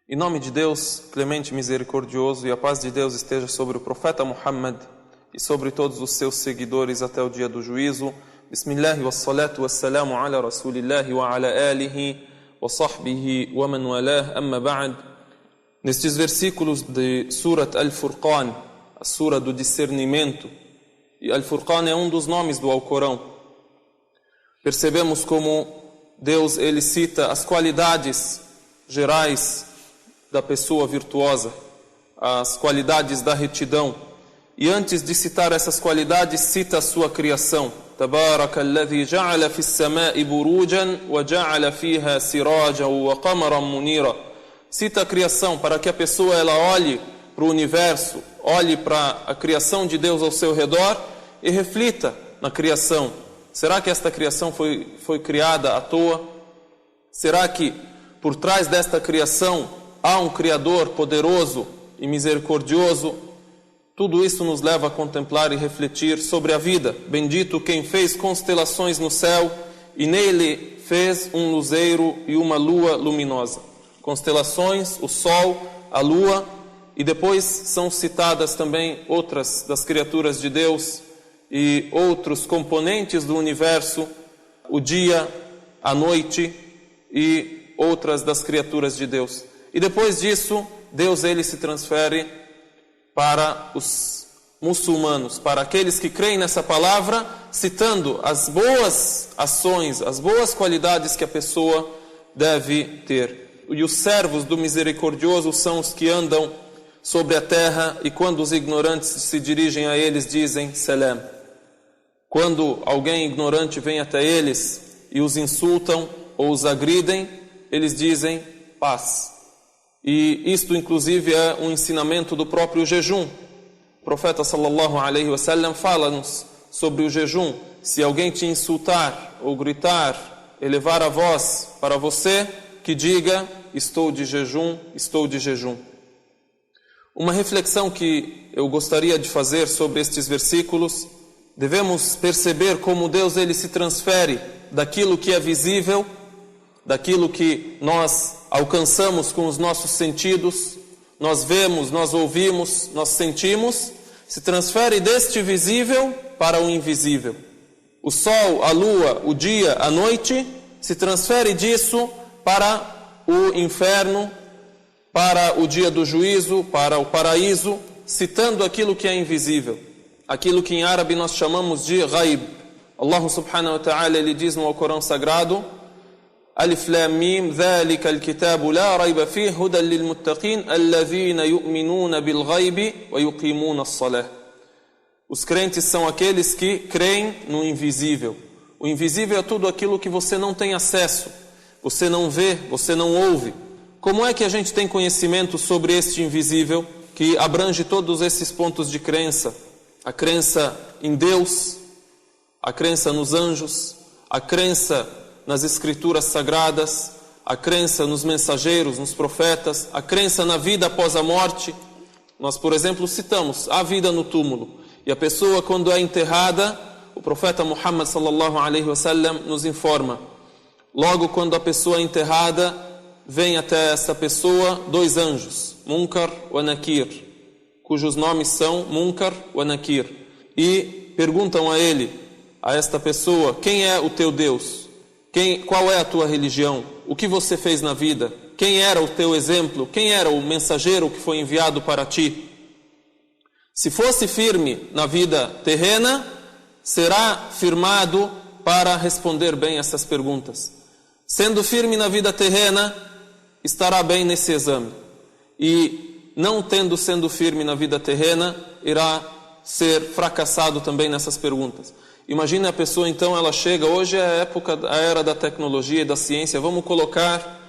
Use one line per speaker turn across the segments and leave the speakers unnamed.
Em nome de Deus, clemente e misericordioso, e a paz de Deus esteja sobre o profeta Muhammad e sobre todos os seus seguidores até o dia do juízo. Bismillah wa salatu wa salamu ala rasulillahi wa ala alihi wa sahbihi wa man walah, amma ba'd. Nestes versículos de Surat Al-Furqan, a Sura do discernimento, e Al-Furqan é um dos nomes do Alcorão, percebemos como Deus ele cita as qualidades gerais da pessoa virtuosa, as qualidades da retidão. E antes de citar essas qualidades, cita a sua criação. Tabaraka alladhi ja'ala fis sama'i burujan wa ja'ala fiha sirajan wa qamaran munira. Cita a criação para que a pessoa ela olhe para o universo, olhe para a criação de Deus ao seu redor e reflita na criação. Será que esta criação foi criada à toa? Será que por trás desta criação há um Criador poderoso e misericordioso? Tudo isso nos leva a contemplar e refletir sobre a vida. Bendito quem fez constelações no céu e nele fez um luzeiro e uma lua luminosa. Constelações, o sol, a lua, e depois são citadas também outras das criaturas de Deus e outros componentes do universo, o dia, a noite e outras das criaturas de Deus. E depois disso, Deus ele se transfere para os muçulmanos, para aqueles que creem nessa palavra, citando as boas ações, as boas qualidades que a pessoa deve ter. E os servos do misericordioso são os que andam sobre a terra, e quando os ignorantes se dirigem a eles, dizem Salam. Quando alguém ignorante vem até eles e os insultam ou os agridem, eles dizem paz. E isto inclusive é um ensinamento do próprio jejum. O profeta sallallahu alaihi wasallam fala-nos sobre o jejum. Se alguém te insultar ou gritar, elevar a voz para você, que diga, estou de jejum, estou de jejum. Uma reflexão que eu gostaria de fazer sobre estes versículos: devemos perceber como Deus ele se transfere daquilo que é visível, daquilo que nós alcançamos com os nossos sentidos, nós vemos, nós ouvimos, nós sentimos, se transfere deste visível para o invisível. O sol, a lua, o dia, a noite, se transfere disso para o inferno, para o dia do juízo, para o paraíso, citando aquilo que é invisível, aquilo que em árabe nós chamamos de ghaib. Allah subhanahu wa ta'ala ele diz no Alcorão Sagrado: Alif Lam Mim, ذلك الكتاب لا ريب فيه هدى للمتقين الذين يؤمنون بالغيب ويقيمون الصلاة. Os crentes são aqueles que creem no invisível. O invisível é tudo aquilo que você não tem acesso, você não vê, você não ouve. Como é que a gente tem conhecimento sobre este invisível que abrange todos esses pontos de crença? A crença em Deus, a crença nos anjos, a crença nas escrituras sagradas, a crença nos mensageiros, nos profetas, a crença na vida após a morte. Nós, por exemplo, citamos a vida no túmulo. E a pessoa, quando é enterrada, o profeta Muhammad sallallahu alaihi wasallam nos informa: logo quando a pessoa é enterrada, vem até essa pessoa dois anjos, Munkar e Nakir, cujos nomes são Munkar e Nakir, e perguntam a ele, a esta pessoa: quem é o teu Deus? Qual é a tua religião? O que você fez na vida? Quem era o teu exemplo? Quem era o mensageiro que foi enviado para ti? Se fosse firme na vida terrena, será firmado para responder bem essas perguntas. Sendo firme na vida terrena, estará bem nesse exame. E não sendo firme na vida terrena, irá ser fracassado também nessas perguntas. Imagina a pessoa, então, ela chega, hoje é a era da tecnologia e da ciência, vamos colocar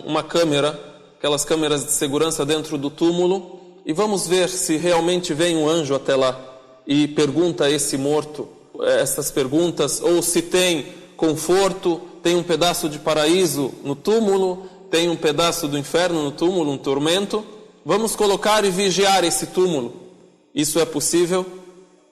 uma câmera, aquelas câmeras de segurança dentro do túmulo, e vamos ver se realmente vem um anjo até lá e pergunta a esse morto essas perguntas, ou se tem conforto, tem um pedaço de paraíso no túmulo, tem um pedaço do inferno no túmulo, um tormento. Vamos colocar e vigiar esse túmulo. Isso é possível?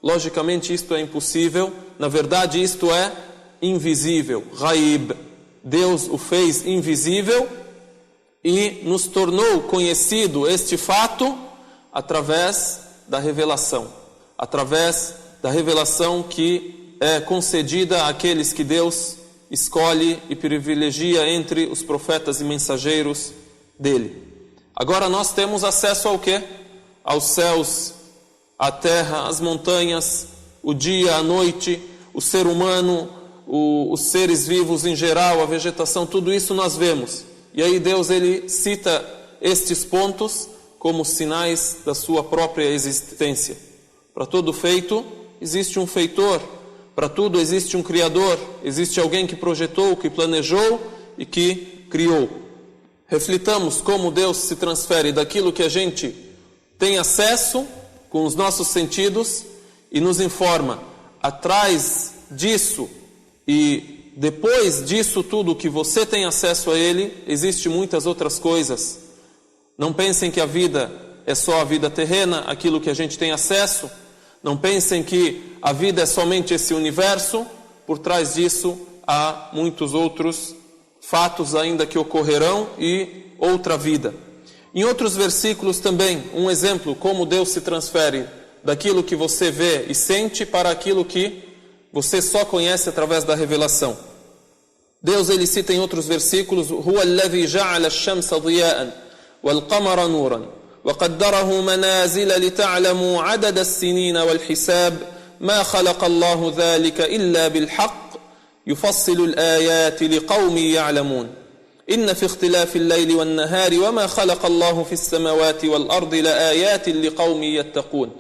Logicamente isto é impossível. Na verdade isto é invisível, ghaib. Deus o fez invisível e nos tornou conhecido este fato através da revelação que é concedida àqueles que Deus escolhe e privilegia entre os profetas e mensageiros dele. Agora nós temos acesso ao quê? Aos céus, à terra, às montanhas, o dia, a noite, o ser humano, os seres vivos em geral, a vegetação, tudo isso nós vemos. E aí Deus ele cita estes pontos como sinais da sua própria existência. Para todo feito existe um feitor, para tudo existe um criador, existe alguém que projetou, que planejou e que criou. Reflitamos como Deus se transfere daquilo que a gente tem acesso com os nossos sentidos e nos informa. Atrás disso e depois disso tudo que você tem acesso a ele, existem muitas outras coisas. Não pensem que a vida é só a vida terrena, aquilo que a gente tem acesso. Não pensem que a vida é somente esse universo. Por trás disso há muitos outros fatos ainda que ocorrerão e outra vida. Em outros versículos também, um exemplo como Deus se transfere daquilo que você vê e sente para aquilo que você só conhece através da revelação. Deus ele cita em outros versículos: "Huwa alladhi ja'ala ash-shamsa diya'an wal-qamara nuran wa qaddarahu manazila lita'lamu 'adada as-sinina wal-hisab ma khalaqa Allahu dhalika illa bil-haqq yufassilu al-ayati liqaumin ya'lamun inna fi ikhtilafi al-layli wan-nahari wa ma khalaqa Allahu fi as-samawati wal-ardi la'ayatin liqaumin yattaqun."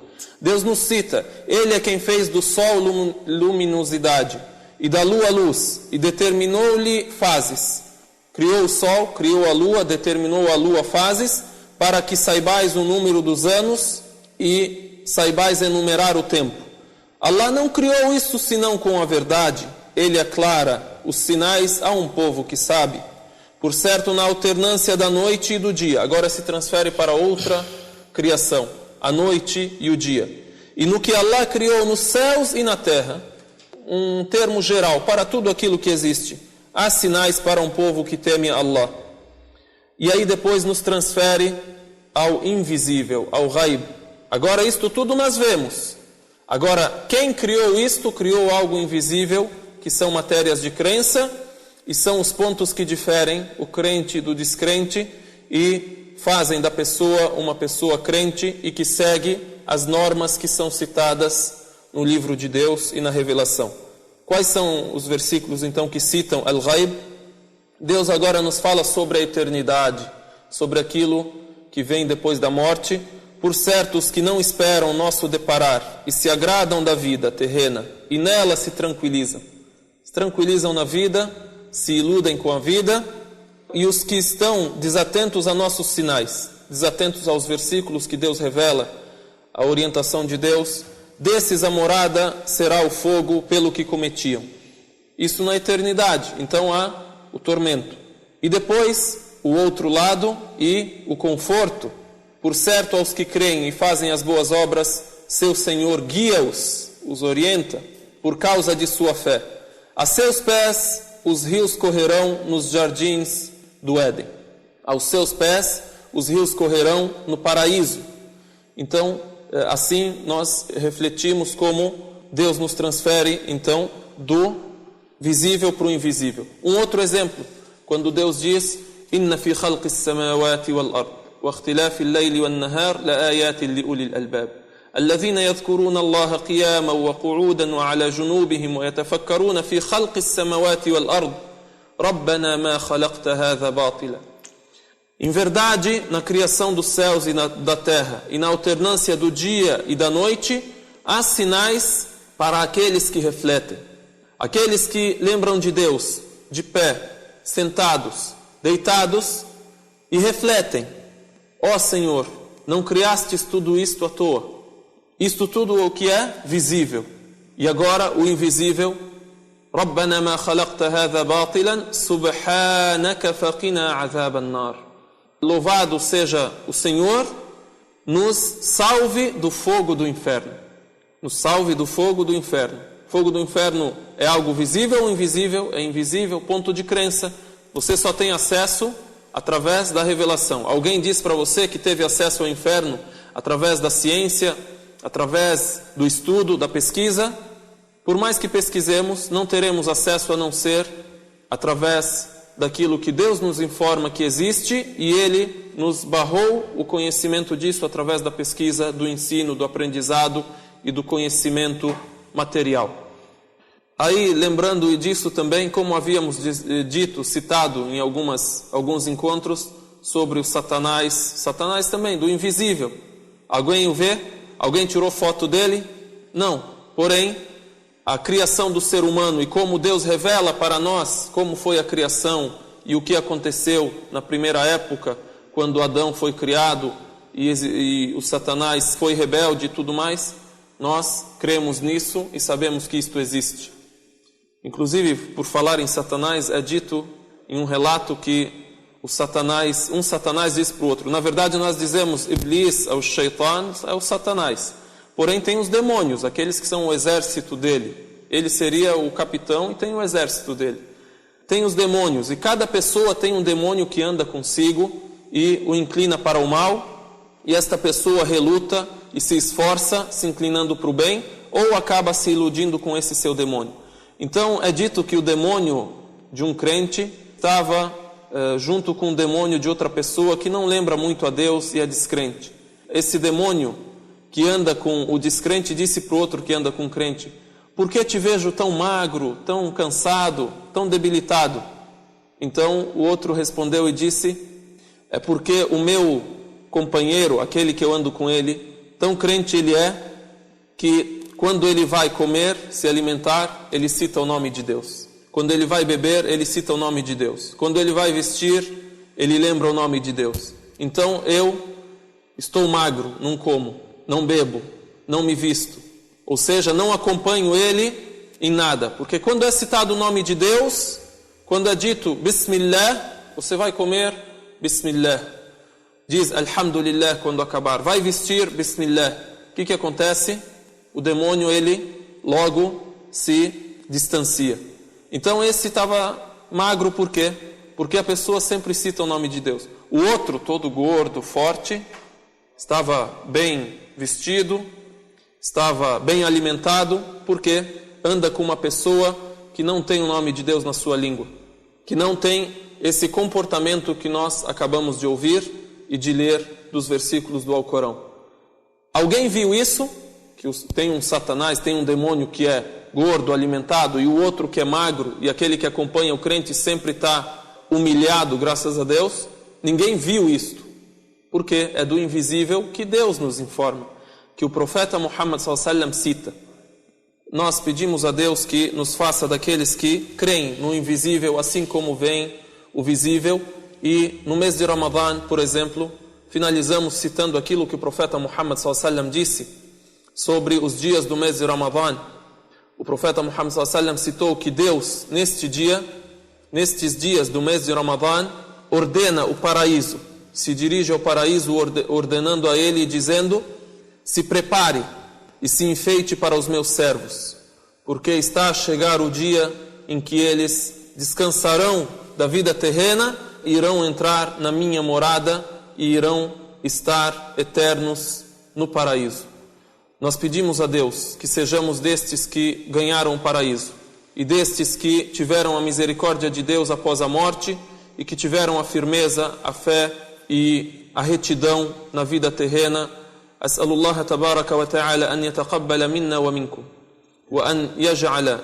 Deus nos cita, Ele é quem fez do sol luminosidade e da lua luz e determinou-lhe fases. Criou o sol, criou a lua, determinou a lua fases para que saibais o número dos anos e saibais enumerar o tempo. Allah não criou isso senão com a verdade. Ele aclara os sinais a um povo que sabe. Por certo, na alternância da noite e do dia, agora se transfere para outra criação, a noite e o dia. E no que Allah criou nos céus e na terra, um termo geral para tudo aquilo que existe, há sinais para um povo que teme Allah. E aí depois nos transfere ao invisível, ao ghaib. Agora isto tudo nós vemos. Agora, quem criou isto, criou algo invisível, que são matérias de crença, e são os pontos que diferem o crente do descrente e fazem da pessoa uma pessoa crente e que segue as normas que são citadas no livro de Deus e na revelação. Quais são os versículos então que citam Al-Ghaib? Deus agora nos fala sobre a eternidade, sobre aquilo que vem depois da morte. Por certo, os que não esperam o nosso deparar e se agradam da vida terrena e nela se tranquilizam na vida, se iludem com a vida, e os que estão desatentos a nossos sinais, desatentos aos versículos que Deus revela, a orientação de Deus, desses a morada será o fogo pelo que cometiam. Isso na eternidade, então há o tormento. E depois o outro lado e o conforto. Por certo, aos que creem e fazem as boas obras, seu Senhor guia-os, os orienta, por causa de sua fé. A seus pés os rios correrão nos jardins do Éden. Aos seus pés os rios correrão no paraíso. Então, assim nós refletimos como Deus nos transfere, então, do visível para o invisível. Um outro exemplo, quando Deus diz: "Inna fi khalqis samawati wal ard wa ikhtilafi al-layli wan nahar la ayatin li ulil albab alladhina yadhkuruna Allaha qiyaman wa qu'udan wa 'ala junubihim wa yatafakkaruna fi khalqis samawati wal ard rabbana ma khalaqta hadha batila." Em verdade, na criação dos céus e da terra, e na alternância do dia e da noite, há sinais para aqueles que refletem. Aqueles que lembram de Deus, de pé, sentados, deitados, e refletem: ó Senhor, não criastes tudo isto à toa. Isto tudo o que é visível. E agora o invisível: Rabbana ma khalaqta hadha batilan, subhanaka faqina azab an-nar. Louvado seja o Senhor, nos salve do fogo do inferno. Nos salve do fogo do inferno. Fogo do inferno é algo visível ou invisível? É invisível, ponto de crença. Você só tem acesso através da revelação. Alguém diz para você que teve acesso ao inferno através da ciência, através do estudo, da pesquisa. Por mais que pesquisemos, não teremos acesso a não ser através daquilo que Deus nos informa que existe, e Ele nos barrou o conhecimento disso através da pesquisa, do ensino, do aprendizado e do conhecimento material. Aí, lembrando disso também, como havíamos dito, citado em alguns encontros, sobre o Satanás também, do invisível. Alguém o vê? Alguém tirou foto dele? Não. Porém, a criação do ser humano e como Deus revela para nós como foi a criação e o que aconteceu na primeira época, quando Adão foi criado e o Satanás foi rebelde e tudo mais, nós cremos nisso e sabemos que isto existe. Inclusive, por falar em Satanás, é dito em um relato que um Satanás diz para o outro. Na verdade, nós dizemos Iblis, é o Shaitan, é o Satanás. Porém, tem os demônios, aqueles que são o exército dele. Ele seria o capitão e tem o exército dele. Tem os demônios, e cada pessoa tem um demônio que anda consigo e o inclina para o mal, e esta pessoa reluta e se esforça, se inclinando para o bem, ou acaba se iludindo com esse seu demônio. Então, é dito que o demônio de um crente estava junto com o demônio de outra pessoa que não lembra muito a Deus e é descrente. Esse demônio que anda com o descrente disse para o outro que anda com o crente: por que te vejo tão magro, tão cansado, tão debilitado? Então o outro respondeu e disse: é porque o meu companheiro, aquele que eu ando com ele, tão crente ele é, que quando ele vai comer, se alimentar, ele cita o nome de Deus. Quando ele vai beber, ele cita o nome de Deus. Quando ele vai vestir, ele lembra o nome de Deus. Então eu estou magro, não como, não bebo, não me visto. Ou seja, não acompanho ele em nada. Porque quando é citado o nome de Deus, quando é dito Bismillah, você vai comer Bismillah. Diz Alhamdulillah quando acabar. Vai vestir Bismillah. O que acontece? O demônio, ele logo se distancia. Então esse estava magro por quê? Porque a pessoa sempre cita o nome de Deus. O outro, todo gordo, forte, estava bem vestido, estava bem alimentado, porque anda com uma pessoa que não tem o nome de Deus na sua língua, que não tem esse comportamento que nós acabamos de ouvir e de ler dos versículos do Alcorão. Alguém viu isso? Que tem um Satanás, tem um demônio que é gordo, alimentado, e o outro que é magro, e aquele que acompanha o crente sempre está humilhado, graças a Deus. Ninguém viu isto, porque é do invisível que Deus nos informa, que o profeta Muhammad s.a.w. cita. Nós pedimos a Deus que nos faça daqueles que creem no invisível, assim como vem o visível. E no mês de Ramadã, por exemplo, finalizamos citando aquilo que o profeta Muhammad s.a.w. disse sobre os dias do mês de Ramadã. O profeta Muhammad s.a.w. citou que Deus, nestes dias do mês de Ramadã, ordena o paraíso, se dirige ao paraíso ordenando a ele e dizendo: se prepare e se enfeite para os meus servos, porque está a chegar o dia em que eles descansarão da vida terrena e irão entrar na minha morada e irão estar eternos no paraíso. Nós pedimos a Deus que sejamos destes que ganharam o paraíso e destes que tiveram a misericórdia de Deus após a morte e que tiveram a firmeza, a fé e a retidão na vida terrena. As'alullah tabaraka wa ta'ala an yataqabbala minna wa minkum wa an yaj'ala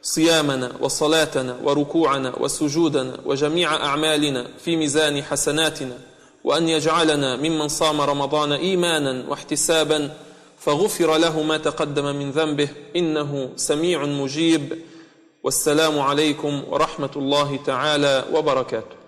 صيامنا وصلاتنا وركوعنا وسجودنا وجميع أعمالنا في ميزان حسناتنا وأن يجعلنا ممن صام رمضان إيمانا واحتسابا فغفر له ما تقدم من ذنبه إنه سميع مجيب والسلام عليكم ورحمة الله تعالى وبركاته.